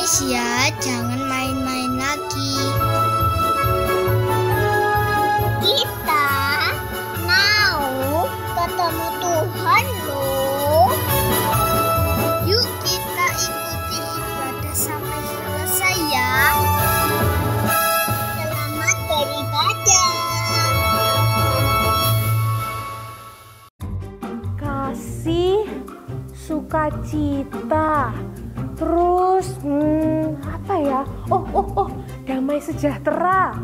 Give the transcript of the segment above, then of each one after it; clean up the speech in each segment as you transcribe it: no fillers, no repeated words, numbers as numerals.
Indonesia, jangan main-main lagi. Kita mau ketemu Tuhan loh. Yuk kita ikuti ibadah sampai selesai ya. Selamat beribadah. Kasih, sukacita, terus apa ya? Oh, damai sejahtera.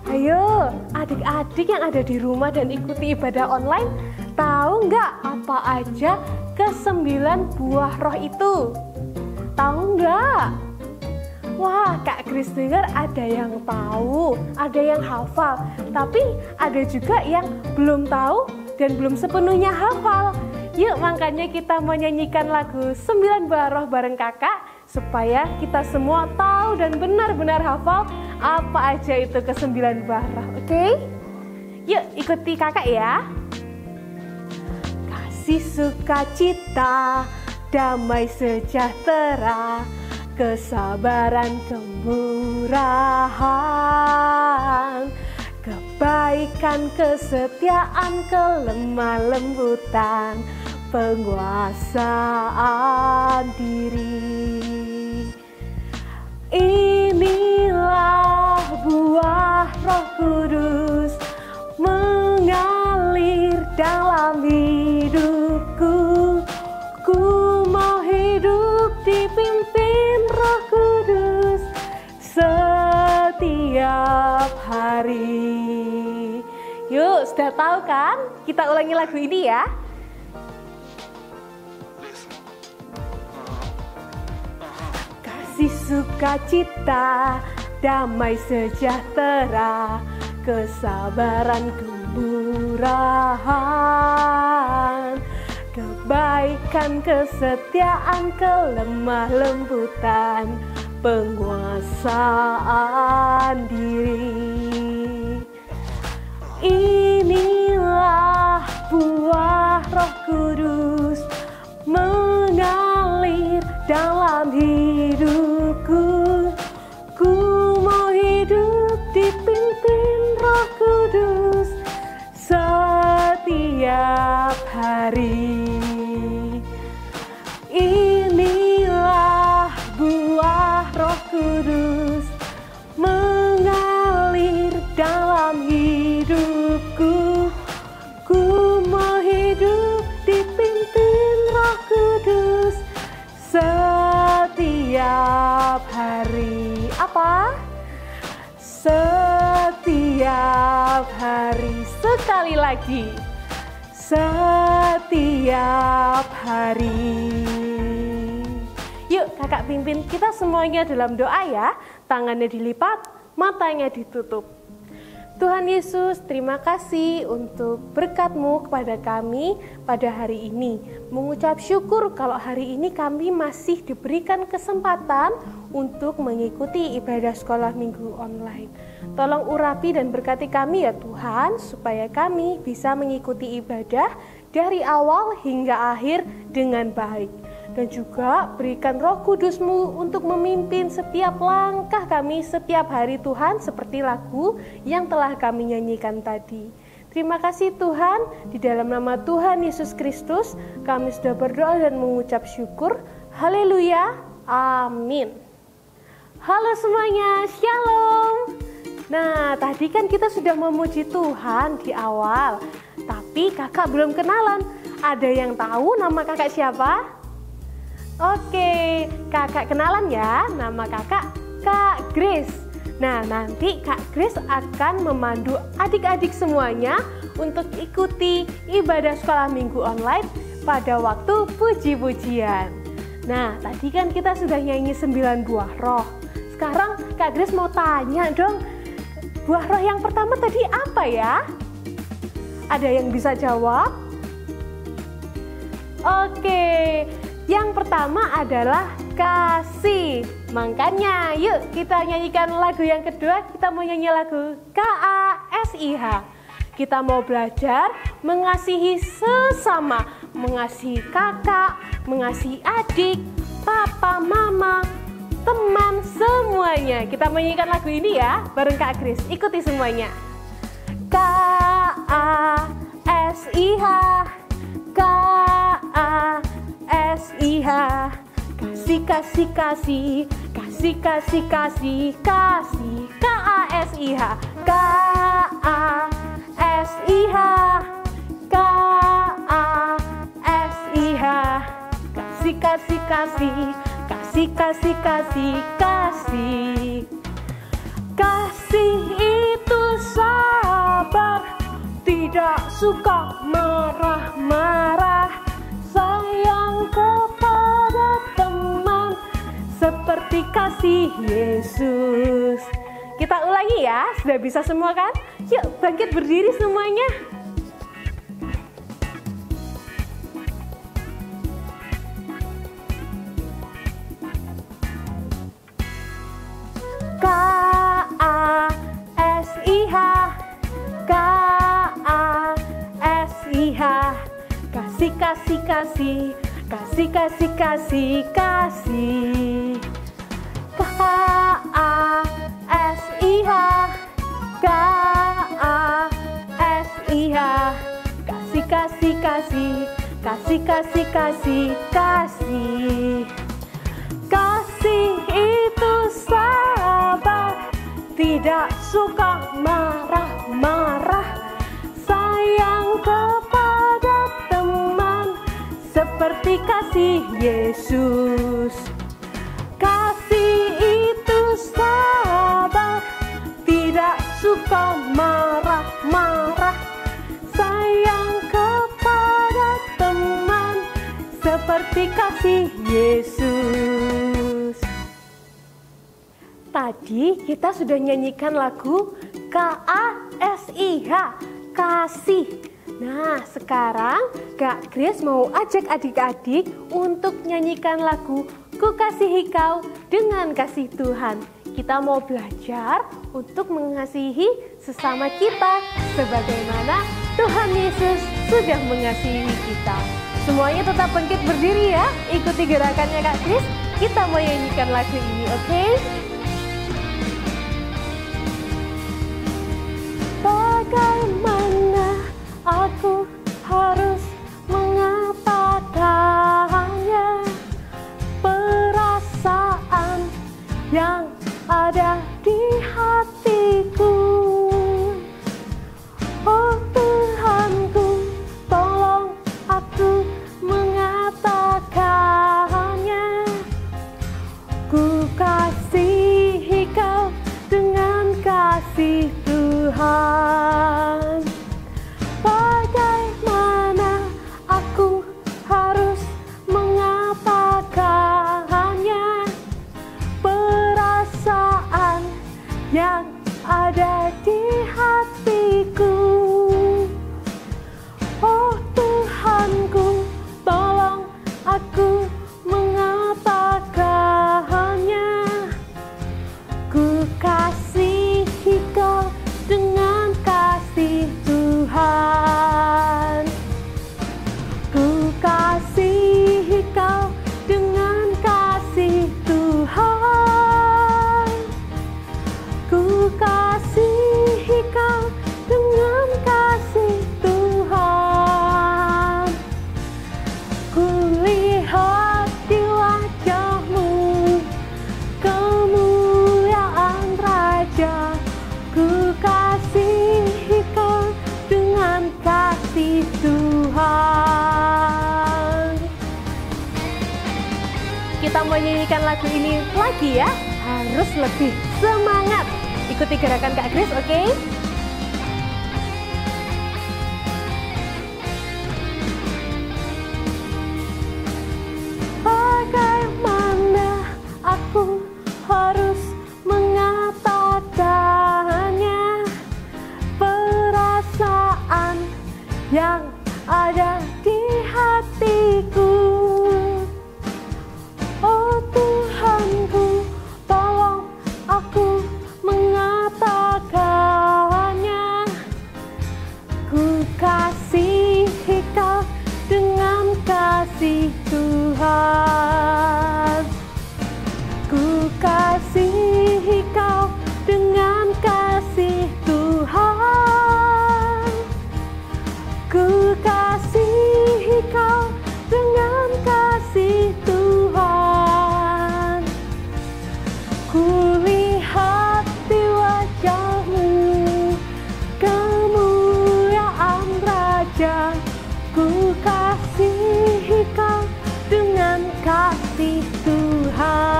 Ayo, adik-adik yang ada di rumah dan ikuti ibadah online, tahu nggak apa aja ke-9 buah roh itu? Tahu nggak? Wah, Kak Grace dengar ada yang tahu, ada yang hafal, tapi ada juga yang belum tahu dan belum sepenuhnya hafal. Yuk, makanya kita menyanyikan lagu 9 buah roh bareng kakak, supaya kita semua tahu dan benar-benar hafal apa aja itu ke-9 buah roh, oke? Yuk, ikuti kakak ya. Kasih, sukacita, damai sejahtera, kesabaran, kemurahan, kebaikan, kesetiaan, kelemah lembutan, penguasaan diri. Inilah buah Roh Kudus mengalir dalam hidupku. Ku mau hidup dipimpin Roh Kudus setiap hari. Yuk, sudah tahu kan? Kita ulangi lagu ini ya. Kasih, sukacita, damai sejahtera, kesabaran, kemurahan, kebaikan, kesetiaan, kelemah lembutan, penguasaan diri. Inilah buah Roh Kudus mengalir dalam hidupku. Ku mau hidup dipimpin Roh Kudus setiap hari. Inilah buah Roh Kudus mengalir dalam hidupku. Ku mau hidup dipimpin Roh Kudus setiap hari. Apa? Setiap hari. Sekali lagi. Setiap hari. Yuk, kakak pimpin kita semuanya dalam doa ya. Tangannya dilipat, matanya ditutup. Tuhan Yesus, terima kasih untuk berkat-Mu kepada kami pada hari ini. Mengucap syukur kalau hari ini kami masih diberikan kesempatan untuk mengikuti ibadah sekolah minggu online. Tolong urapi dan berkati kami ya Tuhan, supaya kami bisa mengikuti ibadah dari awal hingga akhir dengan baik. Dan juga berikan Roh Kudus-Mu untuk memimpin setiap langkah kami setiap hari Tuhan, seperti lagu yang telah kami nyanyikan tadi. Terima kasih Tuhan, di dalam nama Tuhan Yesus Kristus kami sudah berdoa dan mengucap syukur. Haleluya, amin. Halo semuanya, shalom. Nah, tadi kan kita sudah memuji Tuhan di awal, tapi kakak belum kenalan. Ada yang tahu nama kakak siapa? Oke, kakak kenalan ya, nama kakak Kak Grace. Nah, nanti Kak Grace akan memandu adik-adik semuanya untuk ikuti ibadah sekolah minggu online pada waktu puji-pujian. Nah, tadi kan kita sudah nyanyi 9 buah roh. Sekarang Kak Grace mau tanya dong, buah roh yang pertama tadi apa ya? Ada yang bisa jawab? Oke. Yang pertama adalah kasih. Makanya yuk kita nyanyikan lagu yang kedua. Kita mau nyanyi lagu KASIH. Kita mau belajar mengasihi sesama, mengasihi kakak, mengasihi adik, papa, mama, teman semuanya. Kita menyanyikan lagu ini ya, bareng Kak Grace. Ikuti semuanya. K-A-S-I-H, K-A-S-I-H, kasih, kasih, kasih, kasih, kasih, kasih, kasih, K-A-S-I-H, K-A-S-I-H, K-A-S-I-H, kasih, kasih, kasih, kasih, kasih, kasih, kasih. Kasih itu sabar, tidak suka marah-marah, sayang kepada teman seperti kasih Yesus. Kita ulangi ya, sudah bisa semua kan? Yuk bangkit berdiri semuanya. K-A-S-I-H, K-A-S-I-H, kasih, kasih, kasih, kasih, kasih, kasih, kasih. K-A-S-I-H, K-A-S-I-H, kasih, kasih, kasih, kasih, kasih, kasih, kasih. Kasih itu sabar, tidak suka marah-marah, sayang kepada teman seperti kasih Yesus. Kasih itu sabar, tidak suka marah-marah, sayang kepada teman seperti kasih Yesus. Tadi kita sudah nyanyikan lagu K-A-S-I-H, kasih. Nah, sekarang Kak Grace mau ajak adik-adik untuk nyanyikan lagu Ku Kasihi Kau dengan Kasih Tuhan. Kita mau belajar untuk mengasihi sesama kita sebagaimana Tuhan Yesus sudah mengasihi kita. Semuanya tetap bangkit berdiri ya, ikuti gerakannya Kak Grace. Kita mau nyanyikan lagu ini, oke? Bagaimana aku harus mengatakannya, perasaan yang ada di hatiku. Oh Tuhanku, tolong aku mengatakannya. Ku kasihi Kau dengan kasih Tuhan. Bagaimana aku harus mengatakannya, perasaan yang ada di hatiku. Oh Tuhanku, tolong aku mengatakannya. Ku kasihi Kau dengan kasih Tuhan. Ku kasihi Kau dengan kasih Tuhan. Ku kasihi Kau dengan kasih Tuhan. Ku lihat di wajah-Mu kemuliaan Raja. Ku kasihi Kau dengan kasih Tuhan. Kita mau nyanyikan lagu ini lagi ya, harus lebih semangat. Ikuti gerakan Kak Grace, oke? Bagaimana aku harus mengatakannya, perasaan yang ada di hatiku. Oh Tuhanku, tolong aku mengatakan Ku kasihi kau dengan kasih Tuhan. Ku kasihi kau dengan kasih Tuhan. Ku lihat di wajahmu kemuliaan Raja. Ku kasihi kau dengan kasih Tuhan.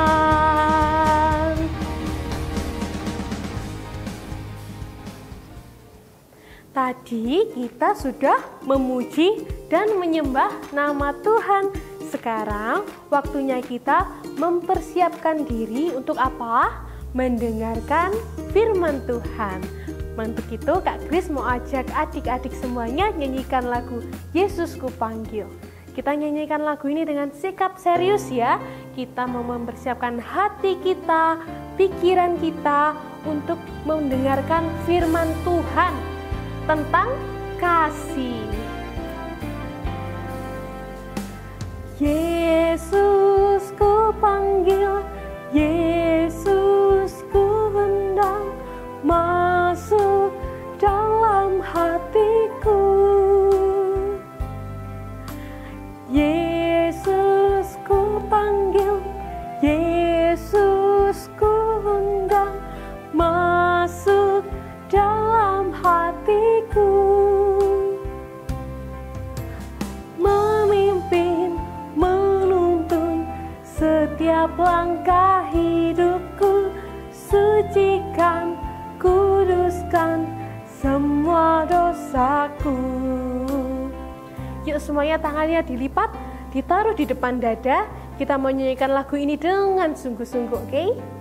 Tadi kita sudah memuji dan menyembah nama Tuhan. Sekarang waktunya kita mempersiapkan diri untuk apa? Mendengarkan firman Tuhan. Untuk itu Kak Kris mau ajak adik-adik semuanya nyanyikan lagu Yesus Ku Panggil. Kita nyanyikan lagu ini dengan sikap serius ya. Kita mau mempersiapkan hati kita, pikiran kita untuk mendengarkan firman Tuhan tentang kasih. Yesus ku panggil, Yesus ku undang, masuk dalam hatiku. Yesus ku panggil, Yesus ku undang, masuk dalam hatiku. Memimpin, menuntun setiap langkah hidupku, sucikan, kuduskan semua dosaku. Yuk semuanya tangannya dilipat, ditaruh di depan dada. Kita mau nyanyikan lagu ini dengan sungguh-sungguh, oke?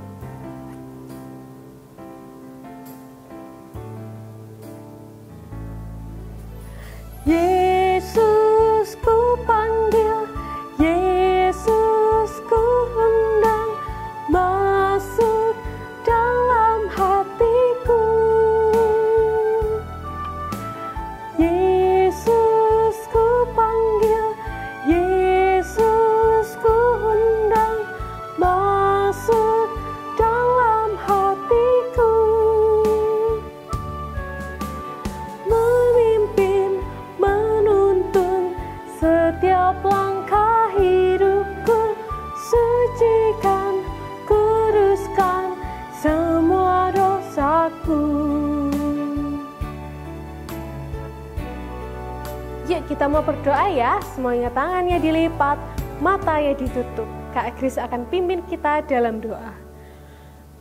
Yesus ku panggil, Yesus ku undang, masuk dalam hatiku. Yesus ku panggil, Yesus ku undang, masuk dalam hatiku. Memimpin, menuntun setiap langkah hidupku, sucikan, kuduskan semua dosaku. Yuk kita mau berdoa ya, semuanya tangannya dilipat, matanya ditutup. Kak Kris akan pimpin kita dalam doa.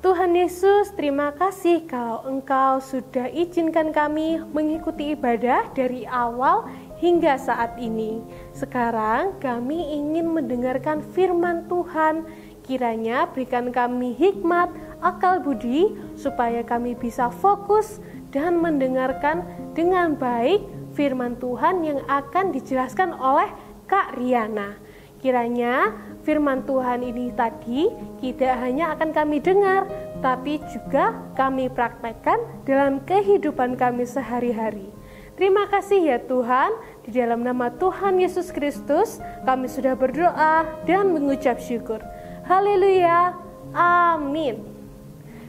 Tuhan Yesus, terima kasih kalau Engkau sudah izinkan kami mengikuti ibadah dari awal hingga saat ini. Sekarang kami ingin mendengarkan firman Tuhan. Kiranya berikan kami hikmat, akal budi, supaya kami bisa fokus dan mendengarkan dengan baik firman Tuhan yang akan dijelaskan oleh Kak Riana. Kiranya firman Tuhan ini tadi tidak hanya akan kami dengar, tapi juga kami praktekkan dalam kehidupan kami sehari-hari. Terima kasih ya Tuhan, di dalam nama Tuhan Yesus Kristus kami sudah berdoa dan mengucap syukur. Haleluya, amin.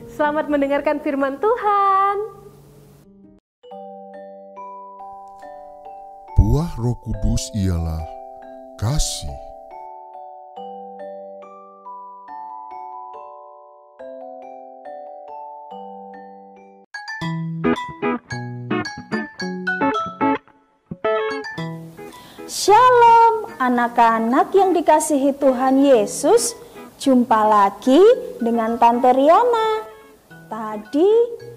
Selamat mendengarkan firman Tuhan. Buah Roh Kudus ialah kasih. Shalom anak-anak yang dikasihi Tuhan Yesus. Jumpa lagi dengan Tante Riana. Tadi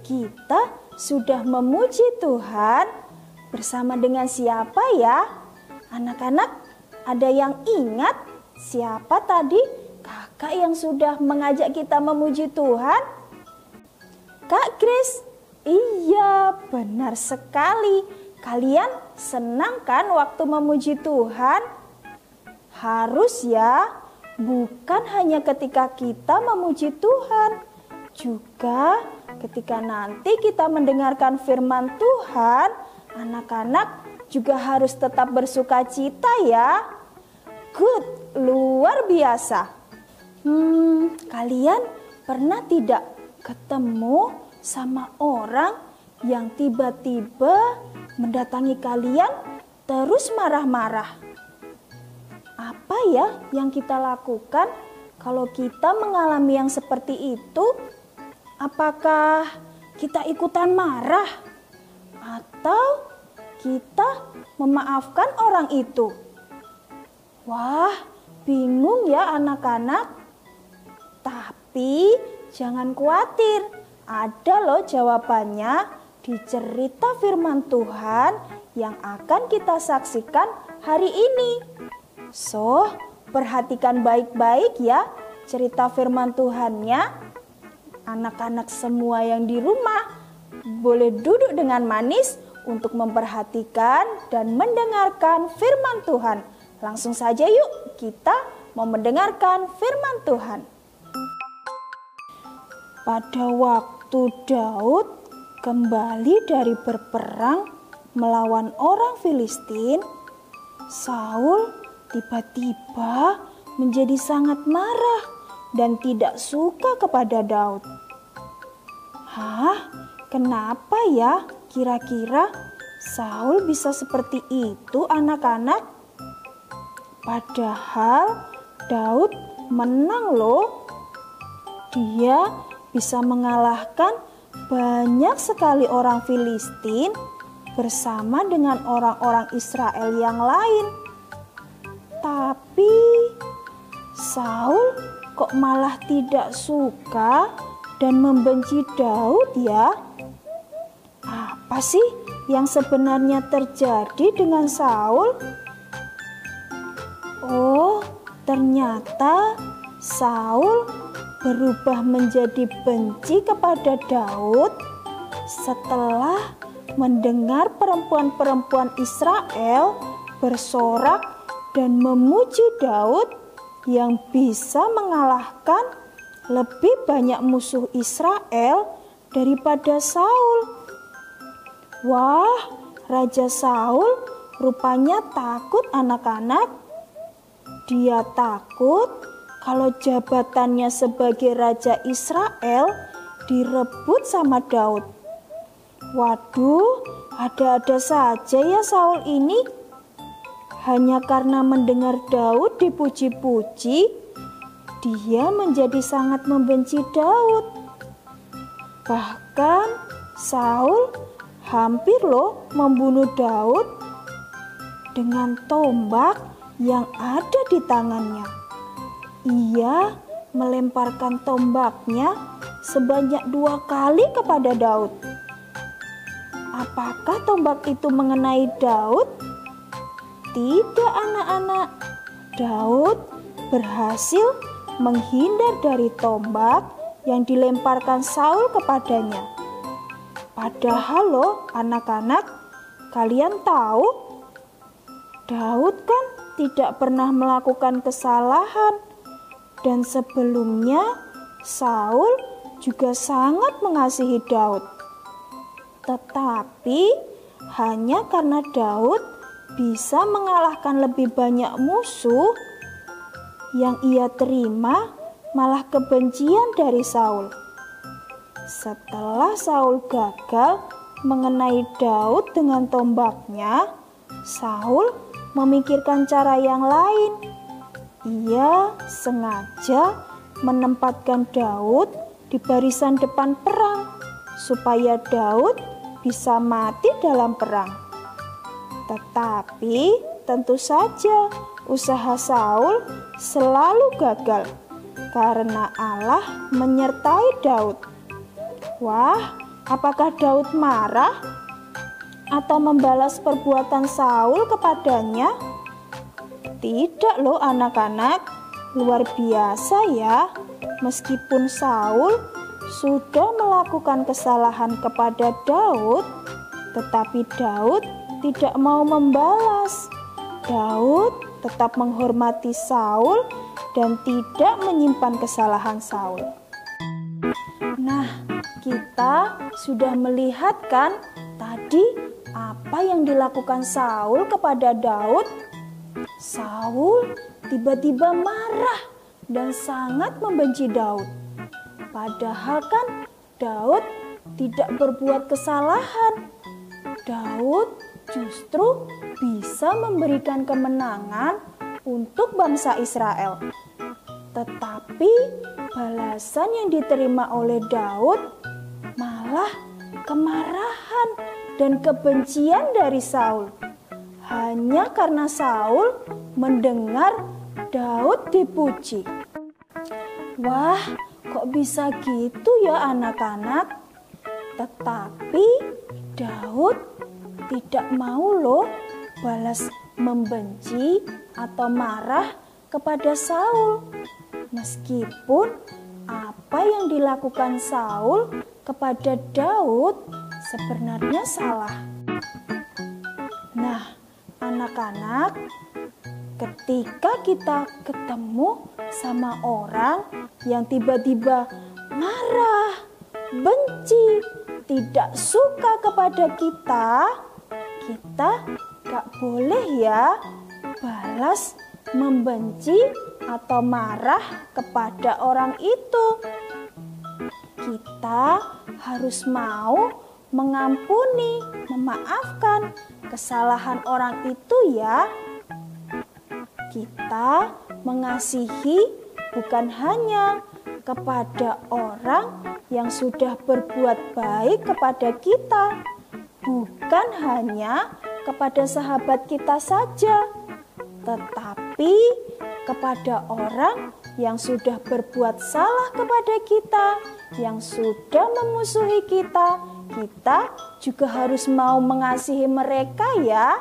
kita sudah memuji Tuhan bersama dengan siapa ya? Anak-anak, ada yang ingat siapa tadi kakak yang sudah mengajak kita memuji Tuhan? Kak Kris? Iya, benar sekali. Kalian senang kan waktu memuji Tuhan? Harus ya, bukan hanya ketika kita memuji Tuhan, juga ketika nanti kita mendengarkan firman Tuhan, anak-anak juga harus tetap bersuka cita ya. Good, luar biasa. Kalian pernah tidak ketemu sama orang yang tiba-tiba mendatangi kalian terus marah-marah? Apa ya yang kita lakukan kalau kita mengalami yang seperti itu? Apakah kita ikutan marah atau kita memaafkan orang itu? Wah, bingung ya anak-anak. Tapi jangan khawatir, ada loh jawabannya di cerita firman Tuhan yang akan kita saksikan hari ini. So, perhatikan baik-baik ya cerita firman Tuhannya. Anak-anak semua yang di rumah boleh duduk dengan manis untuk memperhatikan dan mendengarkan firman Tuhan. Langsung saja yuk kita mau mendengarkan firman Tuhan. Pada waktu Daud kembali dari berperang melawan orang Filistin, Saul tiba-tiba menjadi sangat marah dan tidak suka kepada Daud. Hah? Kenapa ya kira-kira Saul bisa seperti itu anak-anak? Padahal Daud menang loh. Dia bisa mengalahkan banyak sekali orang Filistin bersama dengan orang-orang Israel yang lain. Tapi Saul kok malah tidak suka dan membenci Daud ya? Apa sih yang sebenarnya terjadi dengan Saul? Oh, ternyata Saul berubah menjadi benci kepada Daud setelah mendengar perempuan-perempuan Israel bersorak dan memuji Daud yang bisa mengalahkan lebih banyak musuh Israel daripada Saul. Wah, Raja Saul rupanya takut anak-anak. Dia takut kalau jabatannya sebagai Raja Israel direbut sama Daud. Waduh, ada-ada saja ya Saul ini. Hanya karena mendengar Daud dipuji-puji, dia menjadi sangat membenci Daud. Bahkan Saul hampir loh membunuh Daud dengan tombak yang ada di tangannya. Ia melemparkan tombaknya sebanyak 2 kali kepada Daud. Apakah tombak itu mengenai Daud? Tidak anak-anak. Daud berhasil menghindar dari tombak yang dilemparkan Saul kepadanya. Padahal loh anak-anak, kalian tahu Daud kan tidak pernah melakukan kesalahan. Dan sebelumnya Saul juga sangat mengasihi Daud. Tetapi hanya karena Daud bisa mengalahkan lebih banyak musuh, yang ia terima malah kebencian dari Saul. Setelah Saul gagal mengenai Daud dengan tombaknya, Saul memikirkan cara yang lain. Ia sengaja menempatkan Daud di barisan depan perang supaya Daud bisa mati dalam perang. Tetapi tentu saja usaha Saul selalu gagal karena Allah menyertai Daud. Wah, apakah Daud marah atau membalas perbuatan Saul kepadanya? Tidak loh anak-anak, luar biasa ya. Meskipun Saul sudah melakukan kesalahan kepada Daud, tetapi Daud tidak mau membalas. Daud tetap menghormati Saul dan tidak menyimpan kesalahan Saul. Nah, kita sudah melihat kan tadi apa yang dilakukan Saul kepada Daud. Saul tiba-tiba marah dan sangat membenci Daud. Padahal kan Daud tidak berbuat kesalahan. Daud justru bisa memberikan kemenangan untuk bangsa Israel. Tetapi balasan yang diterima oleh Daud malah kemarahan dan kebencian dari Saul. Hanya karena Saul mendengar Daud dipuji. Wah, kok bisa gitu ya anak-anak? Tetapi Daud tidak mau loh balas membenci atau marah kepada Saul. Meskipun apa yang dilakukan Saul kepada Daud sebenarnya salah. Nah, anak-anak, ketika kita ketemu sama orang yang tiba-tiba marah, benci, tidak suka kepada kita gak boleh ya balas membenci atau marah kepada orang itu. Kita harus mau mengampuni, memaafkan kesalahan orang itu ya. Kita mengasihi bukan hanya kepada orang yang sudah berbuat baik kepada kita, bukan hanya kepada sahabat kita saja, tetapi kepada orang yang sudah berbuat salah kepada kita, yang sudah memusuhi kita, kita juga harus mau mengasihi mereka ya.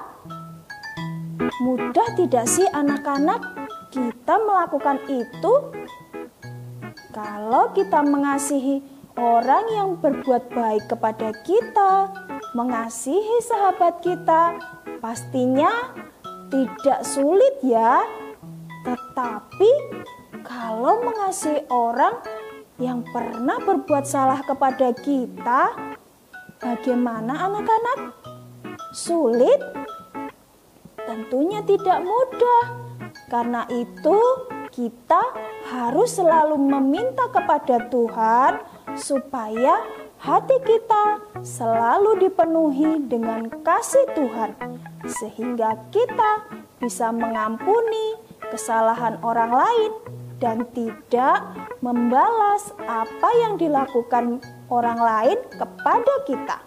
Mudah tidak sih anak-anak kita melakukan itu? Kalau kita mengasihi orang yang berbuat baik kepada kita, mengasihi sahabat kita, pastinya tidak sulit ya. Tetapi kalau mengasihi orang yang pernah berbuat salah kepada kita, bagaimana anak-anak? Sulit? Tentunya tidak mudah. Karena itu kita harus selalu meminta kepada Tuhan supaya hati kita selalu dipenuhi dengan kasih Tuhan, sehingga kita bisa mengampuni kesalahan orang lain dan tidak membalas apa yang dilakukan orang lain kepada kita.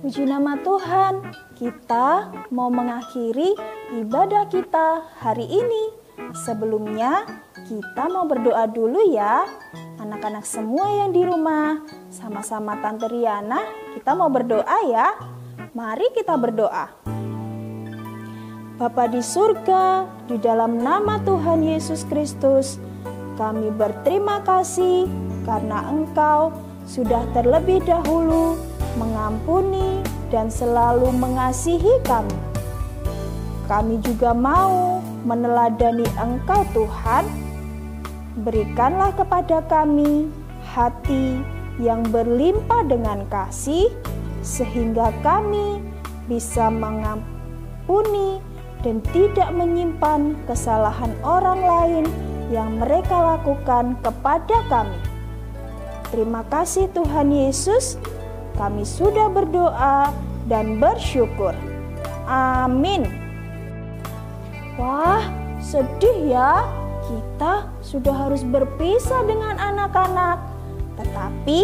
Puji nama Tuhan, kita mau mengakhiri ibadah kita hari ini. Sebelumnya kita mau berdoa dulu ya. Anak-anak semua yang di rumah, sama-sama Tante Riana, kita mau berdoa ya. Mari kita berdoa. Bapa di surga, di dalam nama Tuhan Yesus Kristus, kami berterima kasih karena Engkau sudah terlebih dahulu mengampuni dan selalu mengasihi kami. Kami juga mau meneladani Engkau Tuhan. Berikanlah kepada kami hati yang berlimpah dengan kasih, sehingga kami bisa mengampuni dan tidak menyimpan kesalahan orang lain yang mereka lakukan kepada kami. Terima kasih Tuhan Yesus, kami sudah berdoa dan bersyukur. Amin. Wah, sedih ya. Kita sudah harus berpisah dengan anak-anak. Tetapi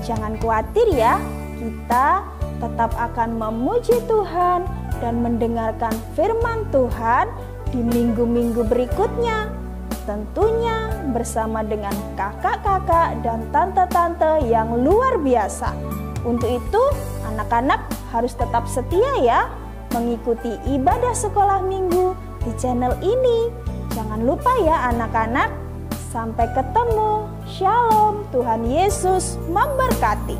jangan khawatir ya. Kita tetap akan memuji Tuhan dan mendengarkan firman Tuhan di minggu-minggu berikutnya. Tentunya bersama dengan kakak-kakak dan tante-tante yang luar biasa. Untuk itu, anak-anak harus tetap setia ya mengikuti ibadah sekolah minggu di channel ini. Jangan lupa ya anak-anak. Sampai ketemu. Shalom. Tuhan Yesus memberkati.